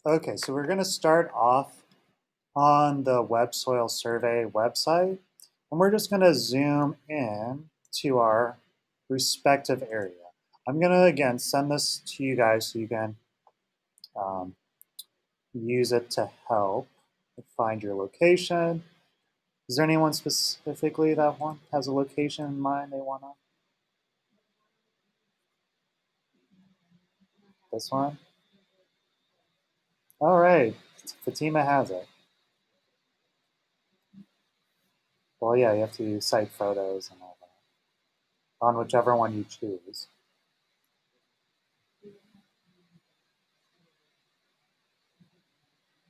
Okay, so we're going to start off on the Web Soil Survey website, and we're just going to zoom in to our respective area. I'm going to, again, send this to you guys so you can um, use it to help find your location. Is there anyone specifically that has a location in mind they want to? This one? All right, Fatima has it. Well, yeah, you have to cite photos and all that on whichever one you choose.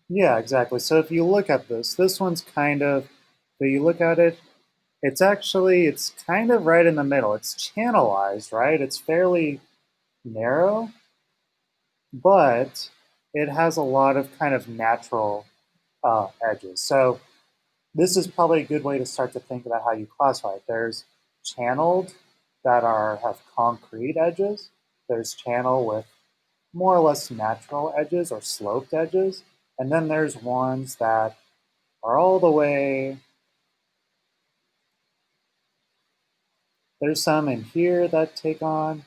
Yeah, exactly. So if you look at this one's kind of, but you look at it, it's kind of right in the middle. It's channelized, right? It's fairly narrow, but it has a lot of kind of natural edges. So this is probably a good way to start to think about how you classify it. There's channeled that have concrete edges. There's channel with more or less natural edges or sloped edges. And then there's ones that are all the way. There's some in here that take on.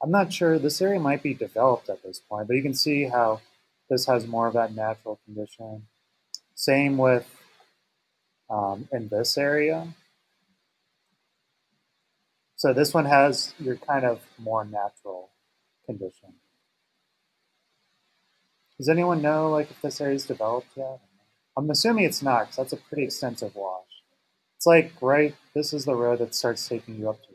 I'm not sure. This area might be developed at this point, but you can see how this has more of that natural condition. Same with in this area. So this one has your kind of more natural condition. Does anyone know like if this area is developed yet? I'm assuming it's not because that's a pretty extensive wash. It's like right. This is the road that starts taking you up to it.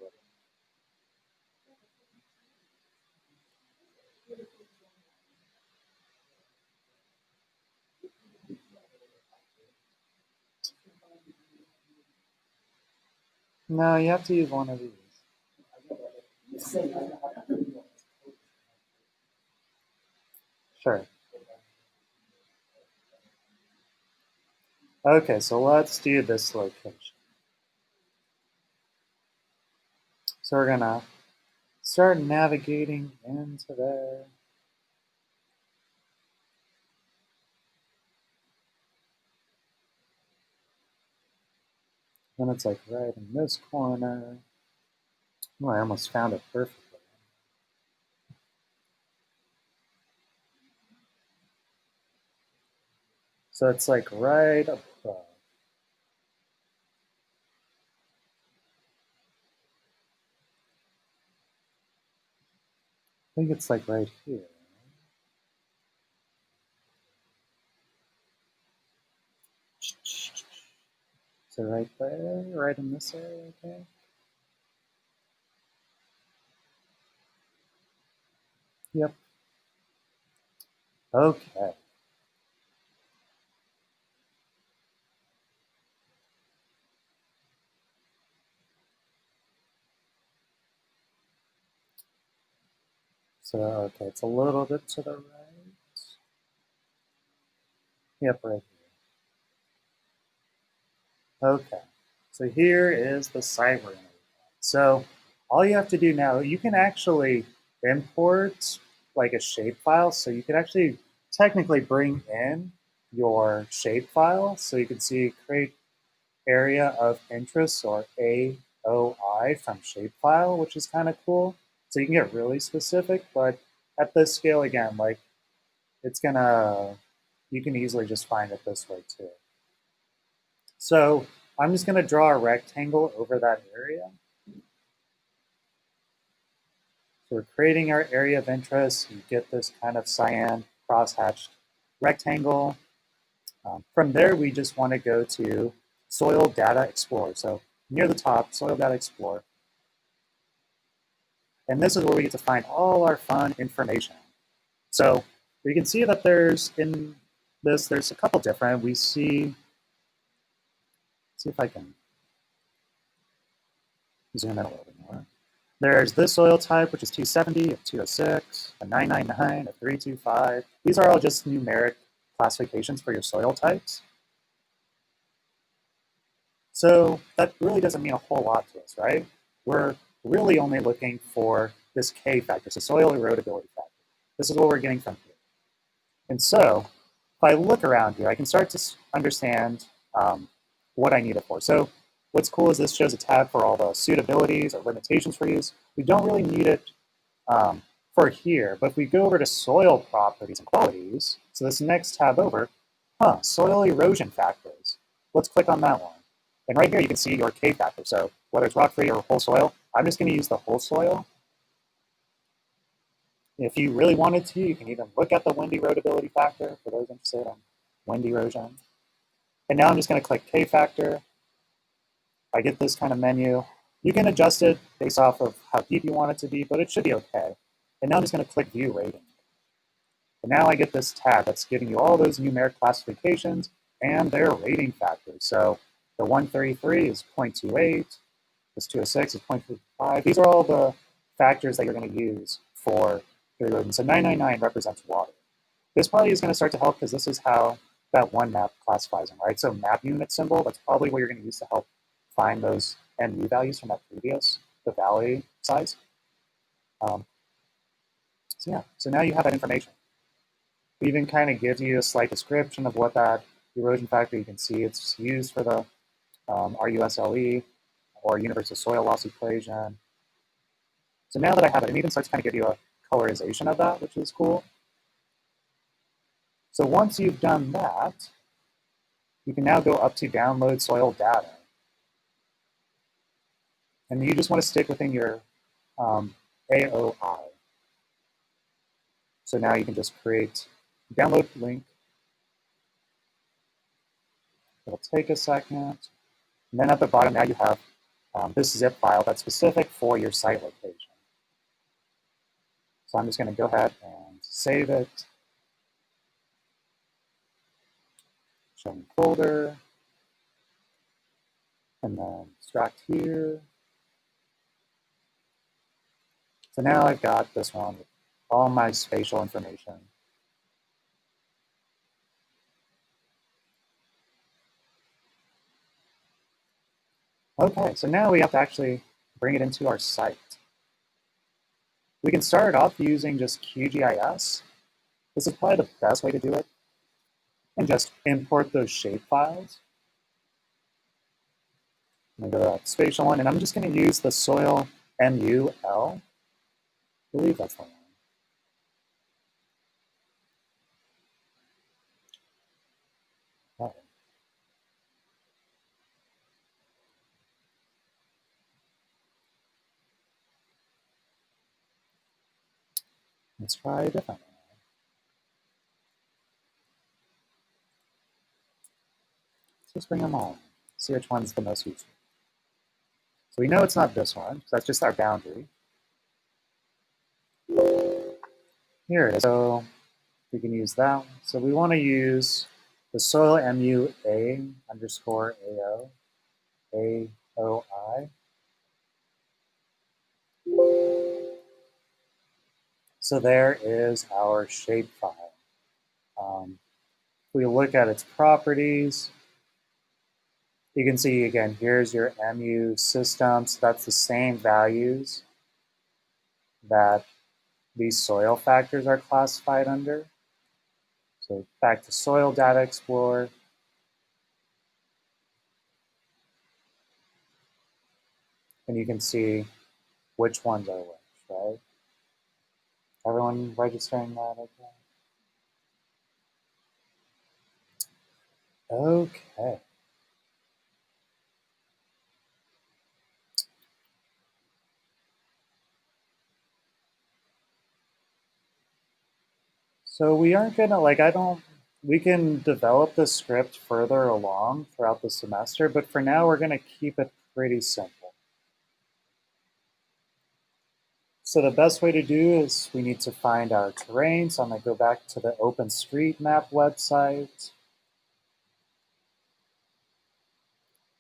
No, you have to use one of these. Sure. Okay, so let's do this location. So we're gonna start navigating into there. Then it's like right in this corner. Oh, I almost found it perfectly. So it's like right above. I think it's like right here. So right there, right in this area, okay? Yep. Okay. So, okay, it's a little bit to the right. Yep, right here. Okay. So here is the site we're going to look at. So all you have to do now, you can actually import like a shapefile. So you can actually technically bring in your shapefile. So you can see create area of interest or AOI from shapefile, which is kind of cool. So you can get really specific, but at this scale, again, like it's gonna, you can easily just find it this way too. So I'm just gonna draw a rectangle over that area. So we're creating our area of interest. You get this kind of cyan crosshatched rectangle. From there, we just want to go to Soil Data Explorer. So near the top, Soil Data Explorer. And this is where we get to find all our fun information. So you can see that there's in this, there's a couple different. We see if I can zoom in a little bit more. There's this soil type, which is 270, a 206, a 999, a 325. These are all just numeric classifications for your soil types. So that really doesn't mean a whole lot to us, right? We're really only looking for this K factor, so soil erodibility factor. This is what we're getting from here. And so if I look around here, I can start to understand what I need it for. So what's cool is this shows a tab for all the suitabilities or limitations for use. We don't really need it for here, but if we go over to soil properties and qualities, so this next tab over, soil erosion factors. Let's click on that one. And right here you can see your K factor. So whether it's rock-free or whole soil, I'm just going to use the whole soil. If you really wanted to, you can even look at the wind erodibility factor for those interested in wind erosion. And now I'm just going to click K factor. I get this kind of menu. You can adjust it based off of how deep you want it to be, but it should be okay. And now I'm just going to click View Rating. And now I get this tab that's giving you all those numeric classifications and their rating factors. So the 133 is 0.28, this 206 is 0.55. These are all the factors that you're going to use for your erosion. So 999 represents water. This probably is going to start to help because this is how that one map classifies them, right? So map unit symbol, that's probably what you're going to use to help find those MU values from that previous, the valley size. So yeah, so now you have that information. It even kind of gives you a slight description of what that erosion factor, you can see it's used for the RUSLE or universal soil loss equation. So now that I have it, it even starts to kind of give you a colorization of that, which is cool. So once you've done that, you can now go up to download soil data. And you just want to stick within your AOI. So now you can just create download link. It'll take a second. And then at the bottom now you have this zip file that's specific for your site location. So I'm just going to go ahead and save it. Showing folder. And then extract here. So now I've got this one with all my spatial information. Okay, so now we have to actually bring it into our site. We can start off using just QGIS. This is probably the best way to do it. And just import those shape files. I'm going to go to that spatial one, and I'm just going to use the soil MUL. I believe that's the one. Okay. Let's try a different one. Let's just bring them all. See which one's the most useful. So we know it's not this one, so that's just our boundary. Here it is. So we can use that one. So we want to use the soil MUA underscore AO, AOI. So there is our shapefile. If we look at its properties, you can see again, here's your MU system. So that's the same values that these soil factors are classified under. So back to Soil Data Explorer. And you can see which ones are which, right? Everyone registering that okay? Okay. So we aren't gonna, we can develop the script further along throughout the semester, but for now we're gonna keep it pretty simple. So the best way to do is we need to find our terrain. So I'm gonna go back to the OpenStreetMap website.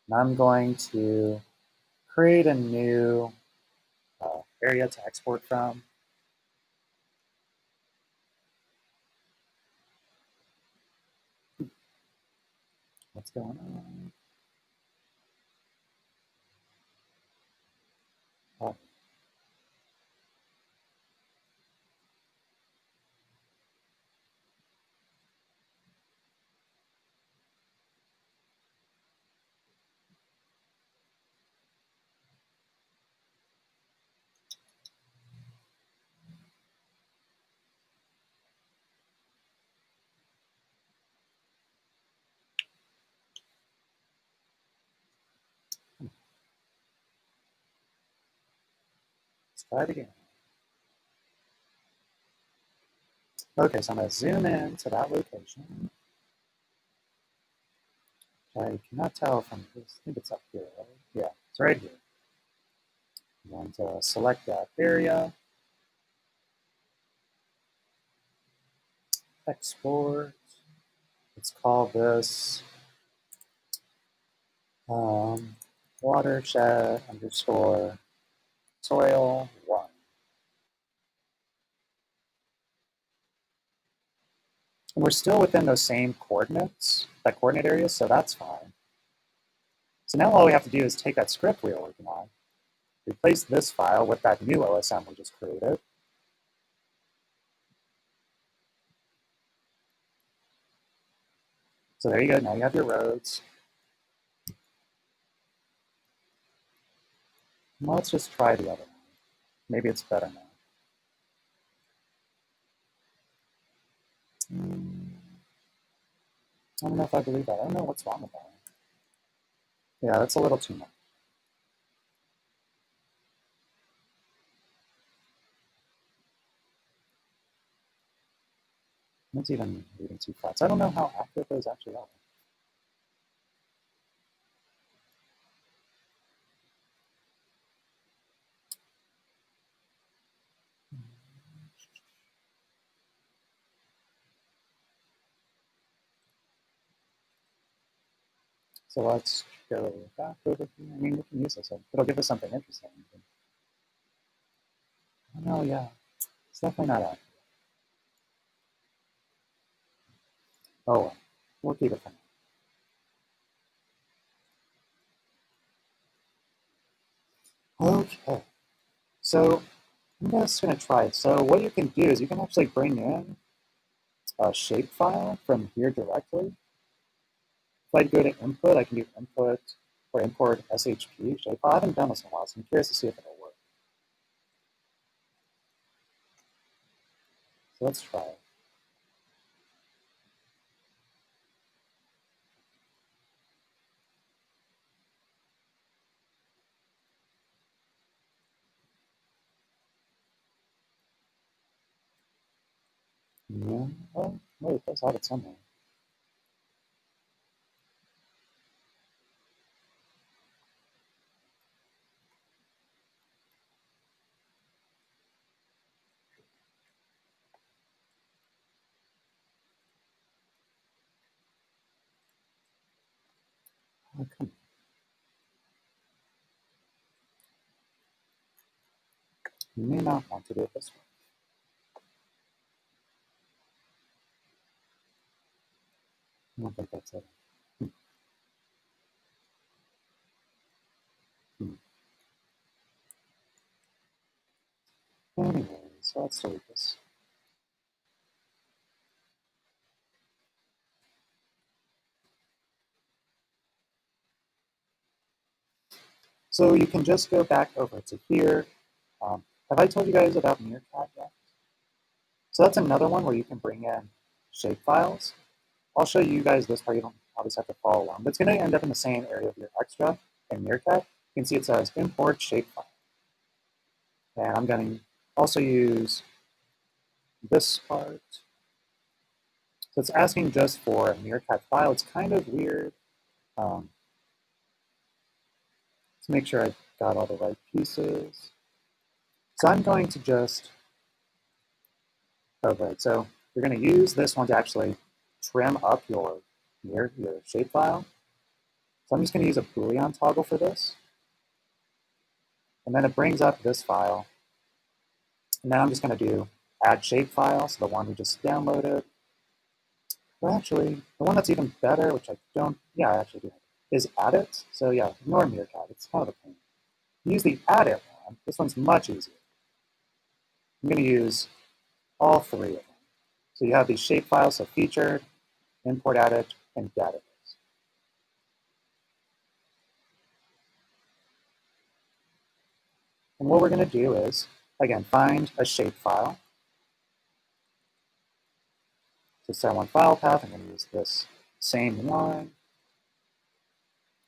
And I'm going to create a new area to export from. What's going on? Oh. Try it again. Okay, so I'm going to zoom in to that location. I cannot tell from this. I think it's up here, right? Yeah, it's right here. I'm going to select that area. Export. Let's call this watershed underscore soil 1. And we're still within those same coordinates, that coordinate area, so that's fine. So now all we have to do is take that script we were working on, replace this file with that new OSM we just created. So there you go, now you have your roads. Well, let's just try the other one. Maybe it's better now. I don't know if I believe that. I don't know what's wrong with that. Yeah, that's a little too much. It's even reading too fast. I don't know how accurate those actually are. So let's go back over here. I mean, we can use this. It'll give us something interesting. Oh, no, yeah. It's definitely not accurate. Oh, well. We'll keep it for now. Okay. So I'm just going to try it. So what you can do is you can actually bring in a shapefile from here directly. If I go to input, I can do input or import SHP shapefile. I haven't done this in a while, so I'm curious to see if it'll work. So let's try it. Yeah. Oh, wait, it does have it somewhere. Oh, come on. You may not want to do it this way. I don't think that's it. Hmm. Anyways, let's delete this. So you can just go back over to here. Have I told you guys about Meerkat yet? So that's another one where you can bring in shapefiles. I'll show you guys this part. You don't obviously have to follow along, but it's going to end up in the same area of your extra in Meerkat. You can see it says import shapefile. And I'm going to also use this part. So it's asking just for a Meerkat file. It's kind of weird. Let's make sure I've got all the right pieces. So I'm going to just, oh, right. So you're going to use this one to actually trim up your shapefile. So I'm just going to use a Boolean toggle for this. And then it brings up this file. And then I'm just going to do add shapefile, so the one we just downloaded. Well, actually, the one that's even better, which I don't, yeah, I actually do, is add it. So yeah, ignore Meerkat. It's kind of a pain. Use the add it one. This one's much easier. I'm going to use all three of them. So you have these shapefiles, so featured, import edit, and database. And what we're going to do is, again, find a shapefile. So set one file path. I'm going to use this same one.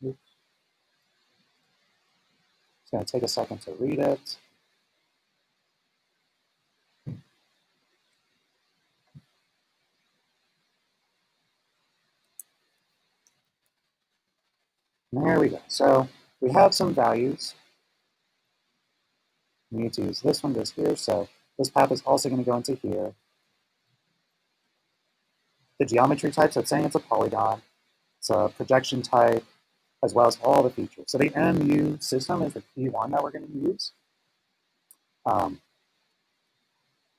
Oops. It's going to take a second to read it. There we go. So we have some values. We need to use this one goes here. So this path is also going to go into here. The geometry type, so it's saying it's a polygon. It's a projection type, as well as all the features. So the MU system is the key one that we're going to use.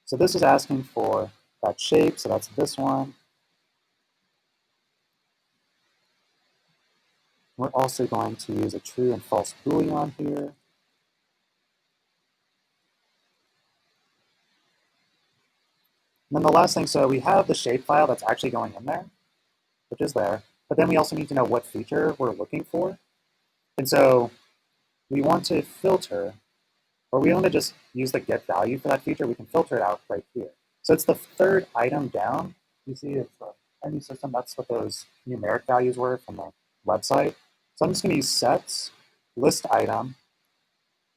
So this is asking for that shape, so that's this one. We're also going to use a true and false Boolean here. And then the last thing, so we have the shapefile that's actually going in there, which is there. But then we also need to know what feature we're looking for. And so we want to filter, or we want to just use the get value for that feature. We can filter it out right here. So it's the third item down. You see it's the MU system. That's what those numeric values were from the website. So I'm just going to use sets, list item,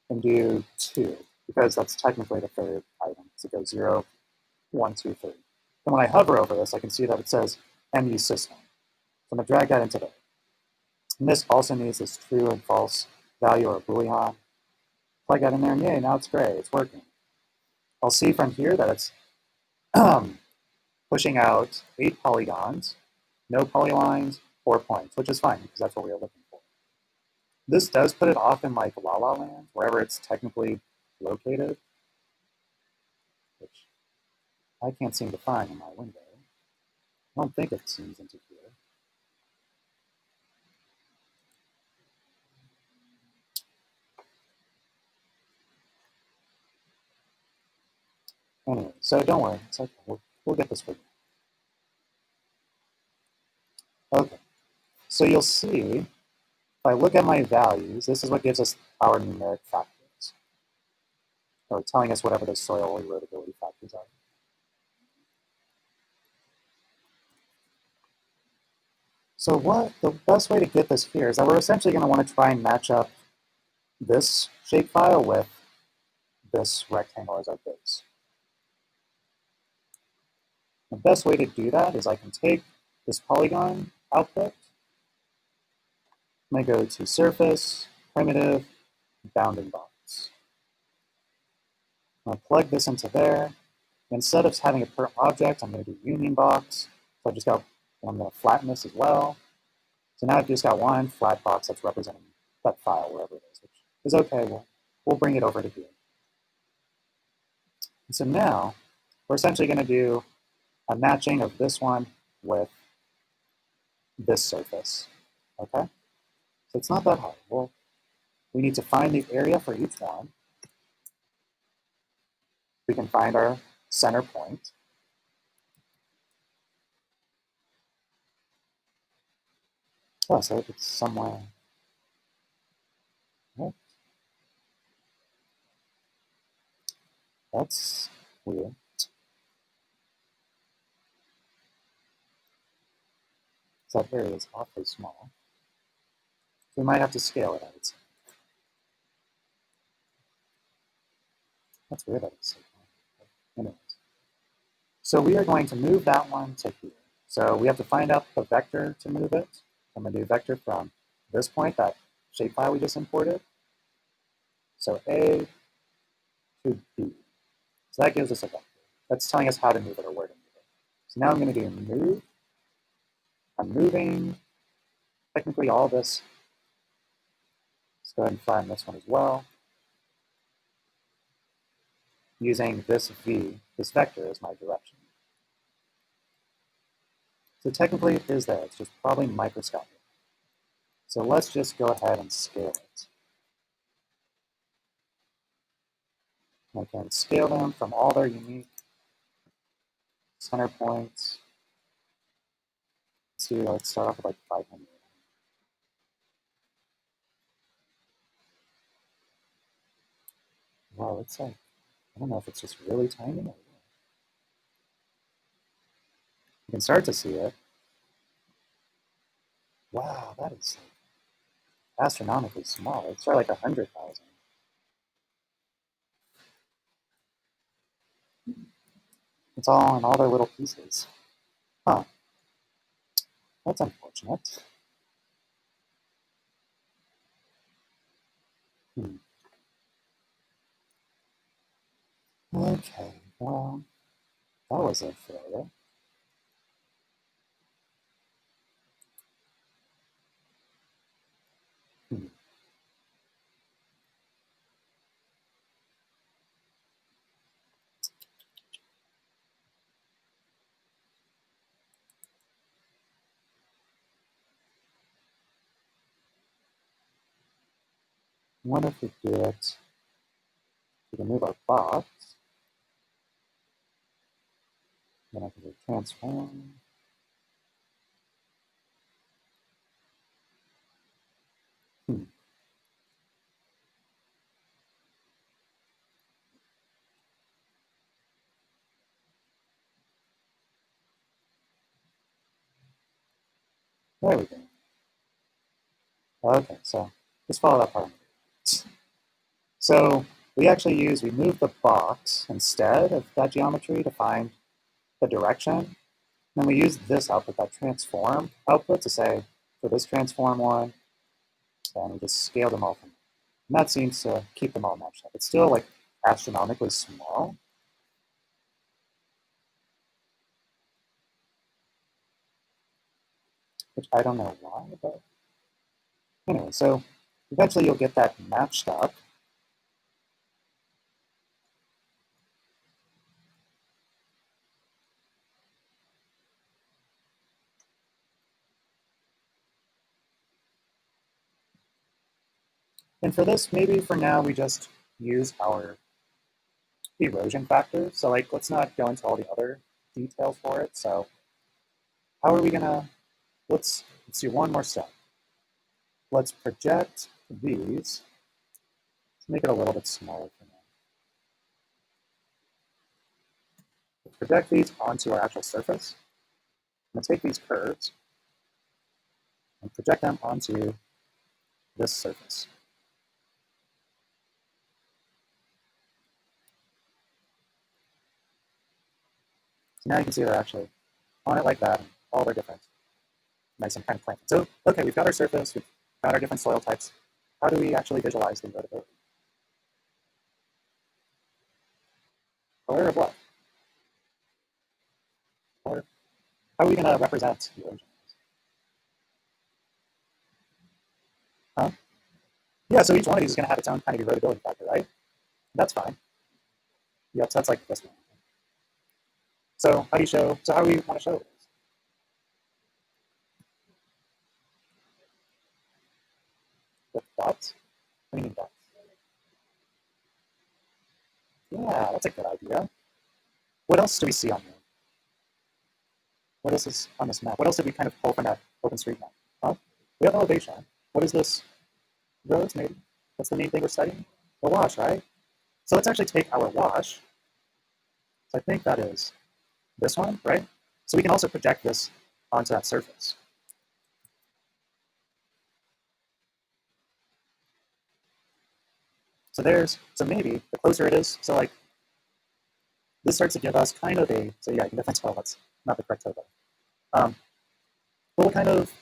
and do 2, because that's technically the third item. So it goes 0, 1, 2, 3. And when I hover over this, I can see that it says MU system. So I'm going to drag that into there. And this also needs this true and false value or a Boolean. Plug that in there, and yay, now it's gray. It's working. I'll see from here that it's pushing out 8 polygons, no polylines, 4 points, which is fine because that's what we were looking for. This does put it off in like La La Land, wherever it's technically located, which I can't seem to find in my window. I don't think it seems into here. Anyway, so don't worry. It's okay. We'll get this figured out. Okay. So you'll see, if I look at my values, this is what gives us our numeric factors, or telling us whatever the soil erodibility factors are. So what the best way to get this here is that we're essentially going to want to try and match up this shapefile with this rectangle as our base. The best way to do that is I can take this polygon output, I'm going to go to surface, primitive, bounding box. I'm going to plug this into there. Instead of having a per object, I'm going to do union box. So I'm going to flatten this as well. So now I've just got one flat box that's representing that file wherever it is, which is okay. We'll bring it over to here. And so now we're essentially going to do a matching of this one with this surface. Okay? So it's not that hard. Well, we need to find the area for each one. We can find our center point. Oh, so it's somewhere. Oh, that's weird. So that area is awfully small. So we might have to scale it out. That's weird that it's so small. Anyways. So we are going to move that one to here. So we have to find out the vector to move it. I'm going to do vector from this point, that shapefile we just imported. So A to B. So that gives us a vector. That's telling us how to move it or where to move it. So now I'm going to do move. I'm moving technically all this. Let's go ahead and find this one as well. Using this V, this vector as my direction. So technically it is there. It's just probably microscopic. So let's just go ahead and scale it. I can scale them from all their unique center points to, let's start off with like 500. Wow, it's like, I don't know if it's just really tiny or what. You can start to see it. Wow, that is like astronomically small. It's like 100,000. It's all in all their little pieces. Huh. That's unfortunate. Hmm. Okay, well, that was a failure. Hmm. What if we do it, we can move our box, then I can do transform. Hmm. There we go. Okay, so just follow that part. So we move the box instead of that geometry to find the direction. Then we use this output, that transform output, to say for this transform one, and we just scale them all from there. And that seems to keep them all matched up. It's still like astronomically small, which I don't know why, but anyway, so eventually you'll get that matched up. And for this, maybe for now, we just use our erosion factor. So like, let's not go into all the other details for it. So how are we gonna, let's do one more step. Let's project these. Let's make it a little bit smaller for now. Let's project these onto our actual surface. I'm gonna take these curves and project them onto this surface. So now you can see they're actually on it like that, and all their different nice and kind of planted. So, okay, we've got our surface, we've got our different soil types. How do we actually visualize the erodibility? Color of what? Color. How are we going to represent the erosion? Huh? Yeah, so each one of these is going to have its own kind of erodibility factor, right? That's fine. Yep, so that's like this one. So how do you show, so how do we want to show this? With dots? What do you mean dots? Yeah, that's a good idea. What else do we see on here? What else is on this map? What else did we kind of pull from that OpenStreetMap? Huh? We have elevation. What is this? Roads, maybe? What's the main thing we're studying? The wash, right? So let's actually take our wash. So I think that is this one, right? So we can also project this onto that surface. So maybe the closer it is, so like this starts to give us kind of a, so yeah, you can definitely tell that's not the correct topo. Um, but what kind of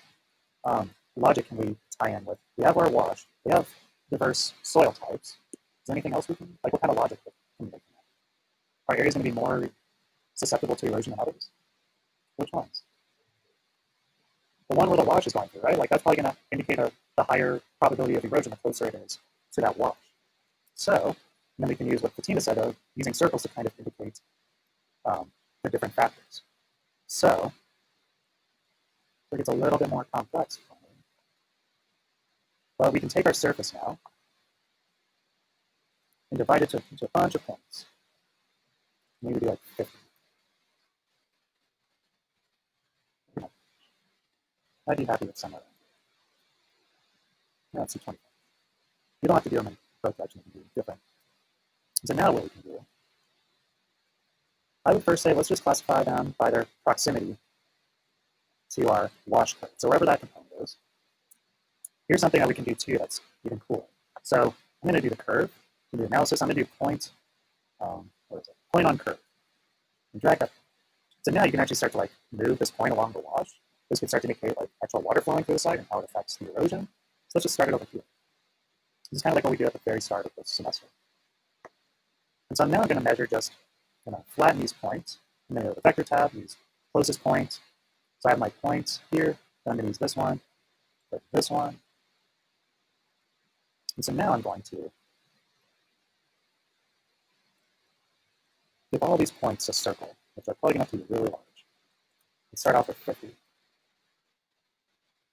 logic can we tie in with? We have our wash, we have diverse soil types. Is there anything else we can, like what kind of logic can we make from that? Are areas going to be more susceptible to erosion than others? Which ones? The one where the wash is going through, right? Like that's probably going to indicate the higher probability of erosion the closer it is to that wash. So then we can use what Fatima said of using circles to kind of indicate the different factors. So it gets a little bit more complex. But we can take our surface now and divide it into a bunch of points. Maybe do like 50. I'd be happy with some of them. Yeah, let's see 20. You don't have to do them in both directions. You can do different. So now what we can do, I would first say let's just classify them by their proximity to our wash code. So wherever that component is, here's something that we can do too that's even cooler. So I'm going to do the curve. To do analysis, I'm going to do point, what is it? Point on curve. And drag that. So now you can actually start to like move this point along the wash. This can start to indicate like actual water flowing through the site and how it affects the erosion. So let's just start it over here. This is kind of like what we do at the very start of this semester. And so now I'm going to measure just, flatten these points. I'm going to go to the vector tab, use closest point. So I have my point here. Then I'm going to use this one, this one. And so now I'm going to give all these points a circle, which are probably going to have to be really large. Let's start off with 50.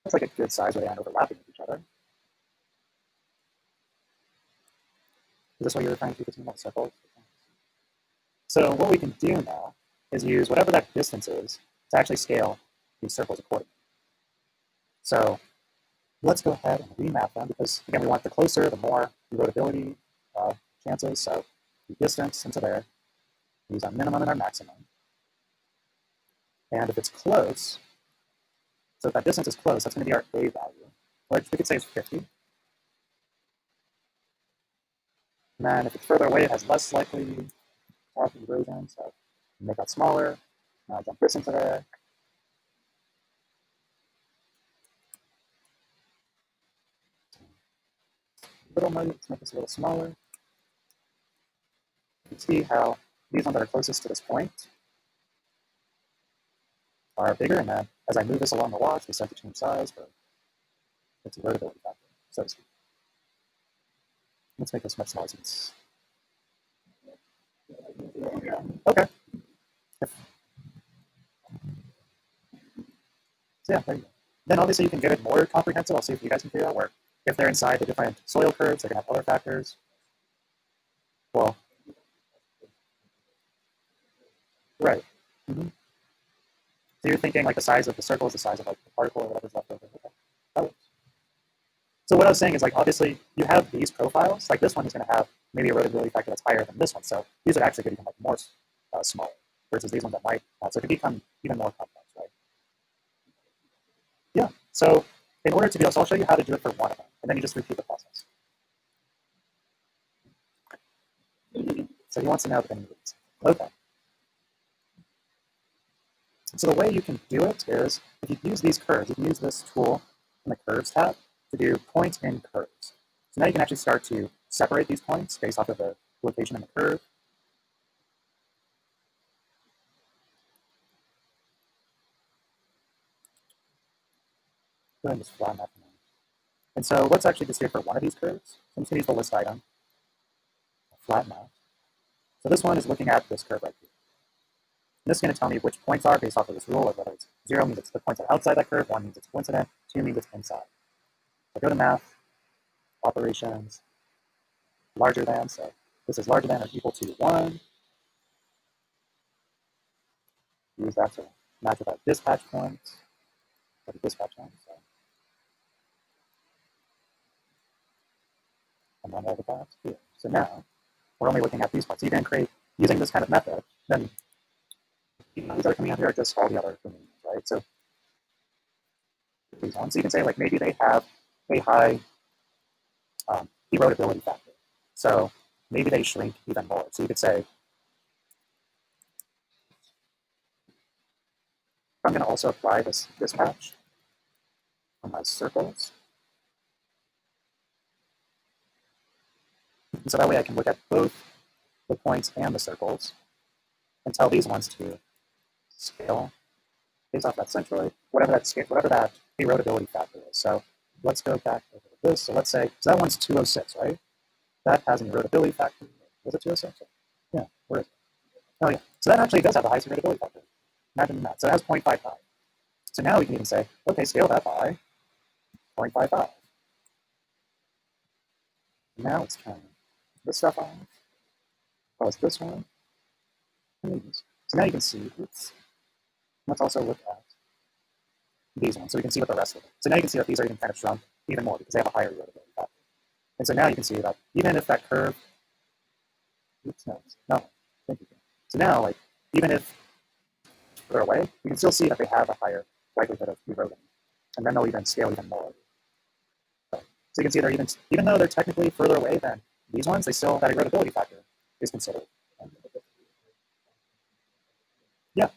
That's like a good size where they aren't overlapping with each other. Is this what you were trying to do between those circles? So what we can do now is use whatever that distance is to actually scale these circles accordingly. So let's go ahead and remap them because, again, we want the closer, the more erodibility chances. So the distance into there, use our minimum and our maximum. And if it's close, so if that distance is close, that's going to be our A value, which we could say is 50. And then if it's further away, it has less likely of erosion. So make that smaller. Now jump this into there. Little mode, let's make this a little smaller. You can see how these ones that are closest to this point are bigger, and then as I move this along the wash, they start to change size for its erodibility factor, so to speak. Let's make this much smaller. Okay. So yeah, there you go. Then obviously you can get it more comprehensive. I'll see if you guys can figure out where if they're inside the different soil curves, they're going to have other factors. Well, right. Mm-hmm. So you're thinking like the size of the circle is the size of like the particle or whatever's left over. Okay. That works. So what I was saying is like obviously you have these profiles. Like this one is going to have maybe a erodibility factor that's higher than this one. So these would actually become like more small versus these ones that might. So it could become even more complex, right? Yeah. So in order to do this, I'll show you how to do it for one of them, and then you just repeat the process. So he wants to know the needs. Okay. So the way you can do it is if you use these curves, you can use this tool in the curves tab to do point in curves. So now you can actually start to separate these points based off of the location in the curve. Go ahead and just flatten that. And so let's actually just do it for one of these curves. So I'm just going to use the list item, flatten out. So this one is looking at this curve right here. And this is going to tell me which points are based off of this rule, of whether it's 0 means it's the points that are outside that curve, 1 means it's coincident, 2 means it's inside. So go to math, operations, larger than, so this is larger than or equal to 1. Use that to match with our dispatch point, or the dispatch point. So. And then over that here. So now we're only looking at these points. So you can create, using this kind of method, then these that are coming out here are just all the other domains, right? So these ones, so you can say like maybe they have a high erodibility factor. So maybe they shrink even more. So you could say, I'm going to also apply this dispatch on my circles. And so that way I can look at both the points and the circles and tell these ones to scale based off that centroid, whatever that erodibility factor is. So let's go back over to this. So let's say, so that one's 206, right? That has an erodibility factor. Was it 206? Yeah, where is it? Oh yeah, so that actually does have the highest erodibility factor. Imagine that. So it has 0.55. So now we can even say, okay, scale that by 0.55. Now let's turn this stuff on. Oh, it's this one. So now you can see, oops. Let's also look at these ones so we can see what the rest of it. So now you can see that these are even kind of shrunk even more because they have a higher erodibility factor. And so now you can see that even if that curve, oops, no, thank you. So now, like, even if they're away, you can still see that they have a higher likelihood of eroding. And then they'll even scale even more. So you can see they're even though they're technically further away than these ones, they still, that erodibility factor is considered. Yeah.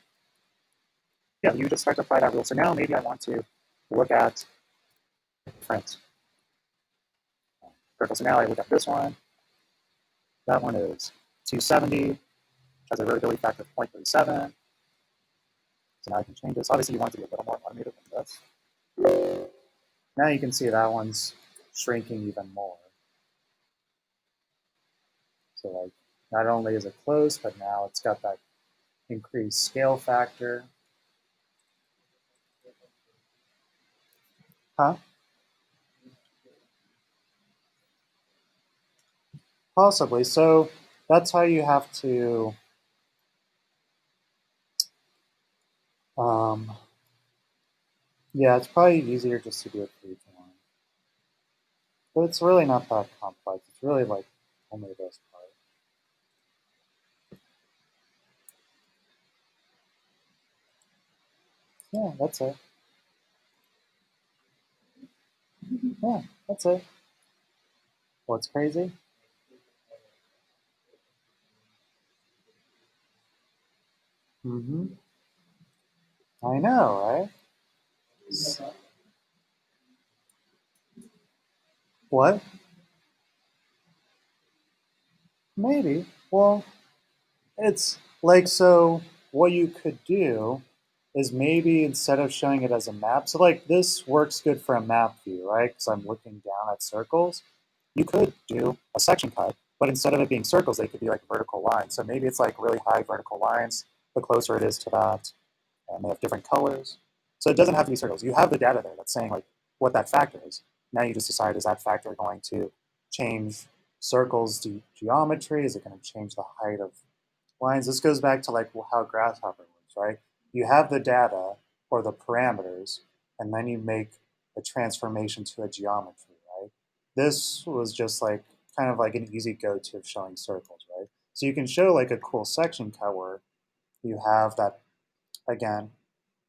Yeah, you just start to apply that rule. So now maybe I want to look at different Perfect. So now I look at this one. That one is 270, has a erodibility factor of 0.37. So now I can change this. Obviously, you want it to be a little more automated than this. Now you can see that one's shrinking even more. So like, not only is it close, but now it's got that increased scale factor. Huh? Possibly. So that's how you have to yeah, it's probably easier just to do it for each one. But it's really not that complex. It's really like only this part. Yeah, that's it. Yeah, that's it. What's crazy? Mm-hmm. I know, right? What? Maybe. Well, it's like, so what you could do is maybe instead of showing it as a map, so like this works good for a map view, right? Because I'm looking down at circles. You could do a section cut, but instead of it being circles, they could be like vertical lines. So maybe it's like really high vertical lines, the closer it is to that, and they have different colors. So it doesn't have to be circles. You have the data there that's saying like what that factor is. Now you just decide, is that factor going to change circles geometry? Is it going to change the height of lines? This goes back to like how Grasshopper works, right? You have the data or the parameters, and then you make a transformation to a geometry, right? This was just like kind of like an easy go-to of showing circles, right? So you can show like a cool section cut where you have that, again,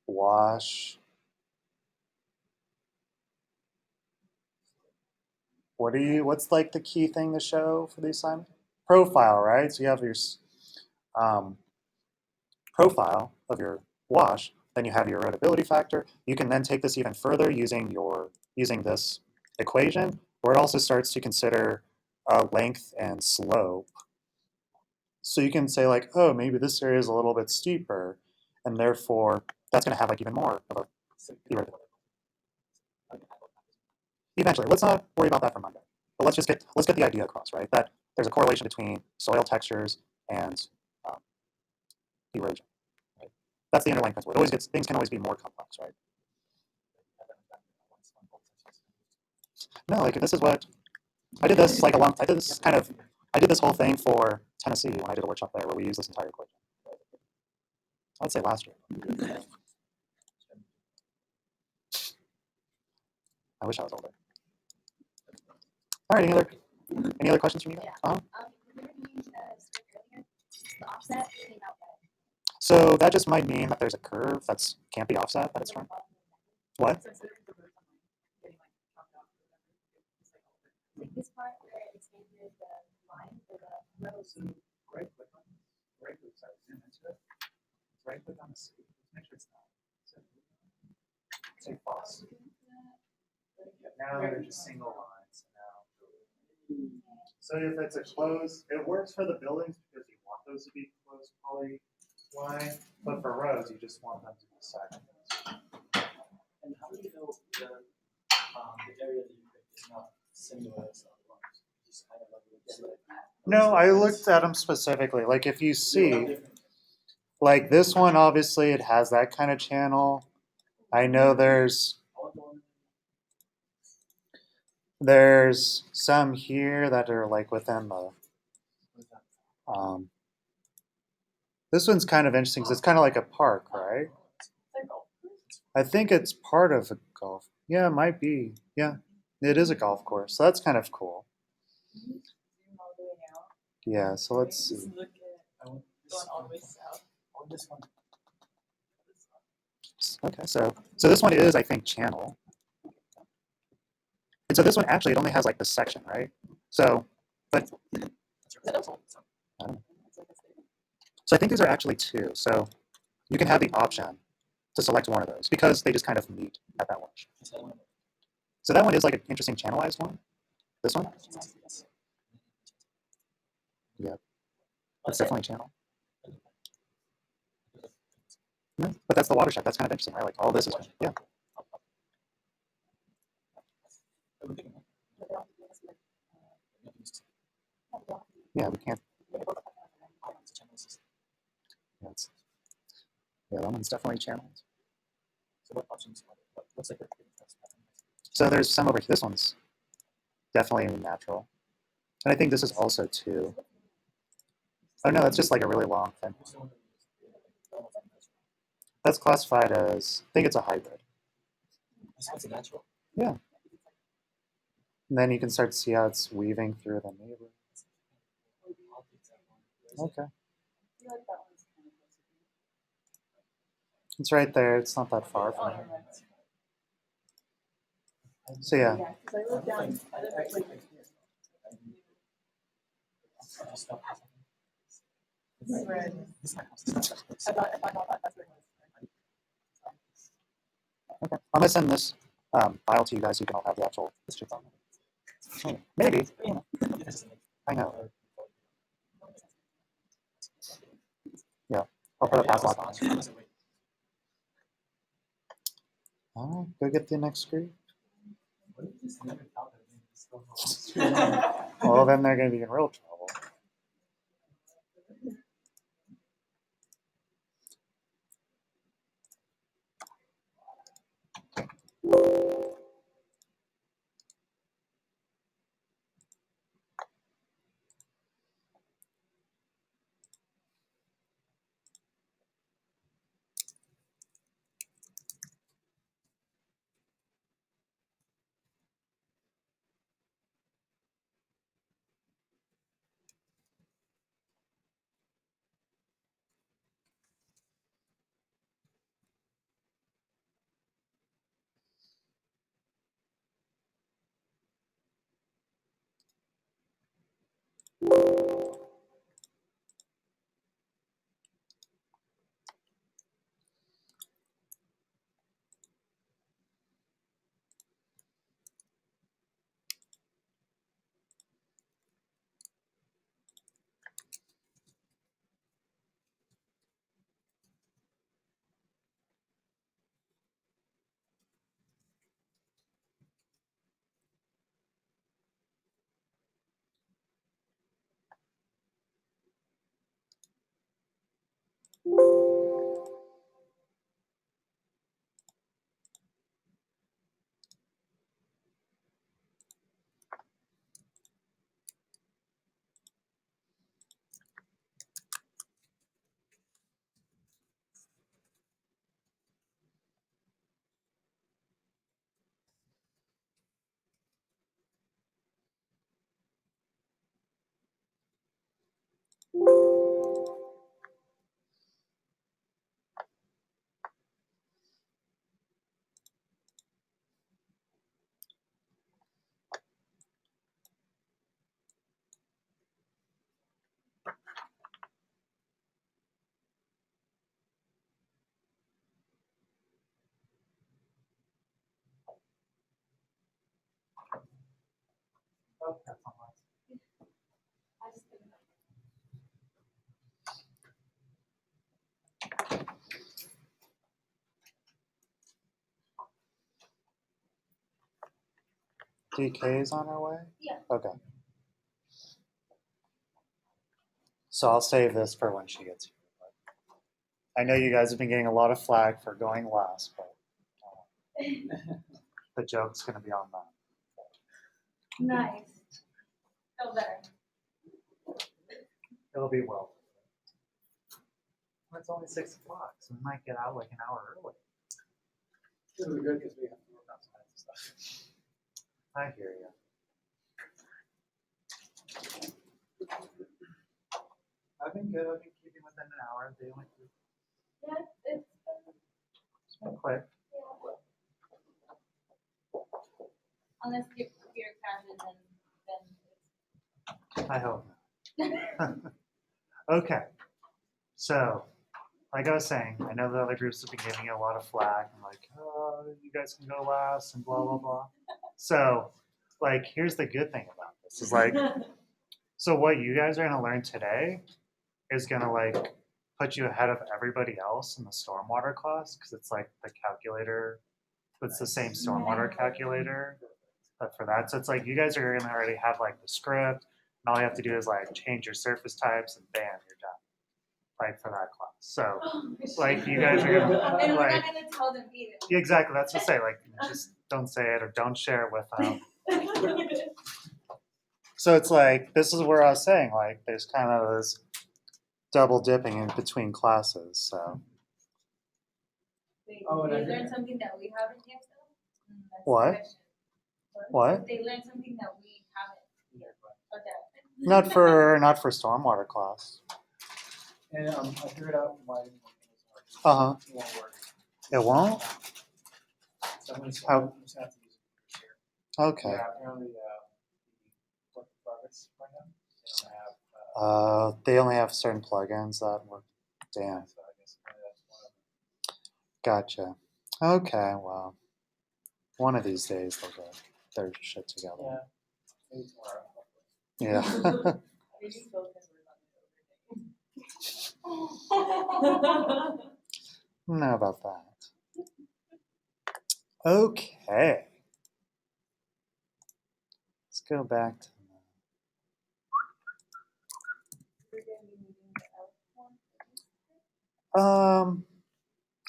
wash. What's like the key thing to show for the assignment? Profile, right? So you have your um, profile of your wash, then you have your erodibility factor. You can then take this even further using this equation, where it also starts to consider length and slope. So you can say like, oh, maybe this area is a little bit steeper, and therefore that's going to have like even more of a erodibility. Eventually, let's not worry about that for Monday. But let's get the idea across, right? That there's a correlation between soil textures and um, erosion. Right? That's the underlying principle. Things can always be more complex, right? No, like this is what I did. This like a long. I did this whole thing for Tennessee when I did a workshop there where we used this entire equation. I'd say last year. I wish I was older. All right. Any other questions from you? So that just might mean that there's a curve that's can't be offset that it's from. What? Right click on the C. Make sure it's not. Say false. Now they're just single lines. So if it's a closed, it works for the buildings because you want those to be closed poly line, but for rows you just want them to be segments. And how do you know the area that you picked is not similar as other ones? Just kind of like no, I looked at them specifically. Like if you see, like this one, obviously it has that kind of channel. I know there's some here that are like within the. This one's kind of interesting because it's kind of like a park, right? I think it's part of a golf. Yeah, it might be. Yeah, it is a golf course. So that's kind of cool. Yeah, so let's see. Okay, so this one is, I think, channel. And so this one actually, it only has like the section, right? So, but I don't know. So I think these are actually two. So you can have the option to select one of those because they just kind of meet at that one. So that one is like an interesting channelized one. This one? Yeah, that's definitely channel. Yeah, but that's the watershed. That's kind of interesting, right? Like all this is, yeah. Yeah, we can't. Yeah, yeah, that one's definitely channeled. So what options? What's like the So there's some over here. This one's definitely natural. And I think this is also too. Oh no, that's just like a really long thing. That's classified as, I think it's a hybrid. It's natural. Yeah. And then you can start to see how it's weaving through the neighbor. Okay. It's right there. It's not that far from here. So yeah. Okay. I'm gonna send this file to you guys so you can all have the actual history file. Maybe. I know. Yeah. I'll put a password on it. All right, go get the next group. Well, then they're going to be in real trouble. DK is on our way? Yeah. Okay. So I'll save this for when she gets here. I know you guys have been getting a lot of flack for going last, but the joke's going to be on that. Nice. Feel better. It'll be well. It's only 6 o'clock, so we might get out like an hour early. This is good because we have to work outside and stuff. I hear you. I've been good. I've been keeping within an hour. They only do. Yeah, It's been quick. unless your computer crashes and I hope then. not. Okay. So, like I was saying, I know the other groups have been giving you a lot of flack and like, oh, you guys can go last and blah, blah, blah. So, like, here's the good thing about this is like, so what you guys are gonna learn today is gonna like put you ahead of everybody else in the stormwater class because it's like the calculator, it's the same stormwater calculator, but for that. So it's like you guys are gonna already have like the script, and all you have to do is like change your surface types, and bam, you're done. Like for that class. So like you guys are gonna And we're like not gonna tell them either. exactly that's what I say. Like just don't say it or don't share it with them. So it's like this is where I was saying like there's kind of this double dipping in between classes. So Wait, Oh, and I they heard- learn something that we haven't yet though? That's the What? question. What? They learn something that we haven't. Okay. not for stormwater class. And I figured out why it Uh-huh. won't work. It won't? So I'm just, How- I'm just gonna have to use it here. Okay. Yeah, apparently, the work in progress right now, They only have certain plugins that work. Damn. so I guess that's one of them. Gotcha. Okay, well. One of these days they'll get their shit Yeah, together. maybe tomorrow. Yeah. Maybe focus Know about that. Okay. Let's go back to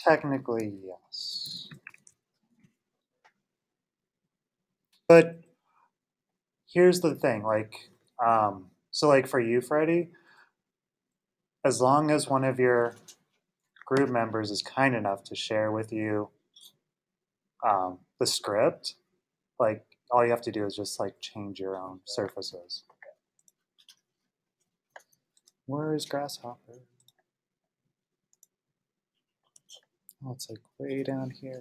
technically yes. But here's the thing, like, so like for you, Freddie, as long as one of your group members is kind enough to share with you the script, like all you have to do is just like change your own surfaces. Where is Grasshopper? Oh, it's like way down here.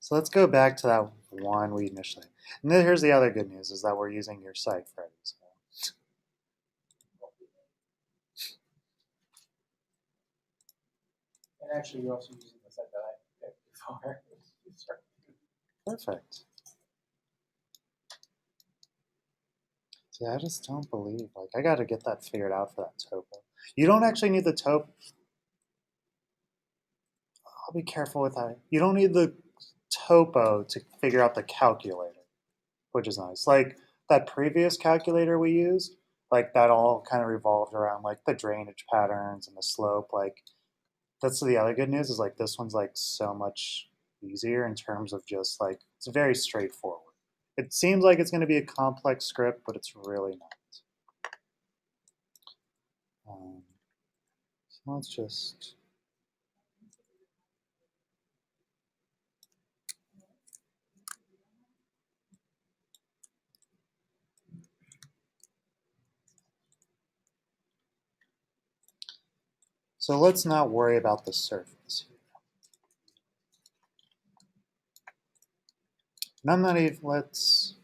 So let's go back to that one we initially. And then here's the other good news is that we're using your site, Freddie. So. And actually, you're also using the set that I picked before. Perfect. See, I just don't believe, like, I got to get that figured out for that topo. You don't actually need the topo. I'll be careful with that. You don't need the topo to figure out the calculator, which is nice. Like that previous calculator we used, like that all kind of revolved around like the drainage patterns and the slope. Like that's the other good news is like this one's like so much easier in terms of just like it's very straightforward. It seems like it's going to be a complex script, but it's really not. So let's just. So let's not worry about the surface here. And I'm not even, let's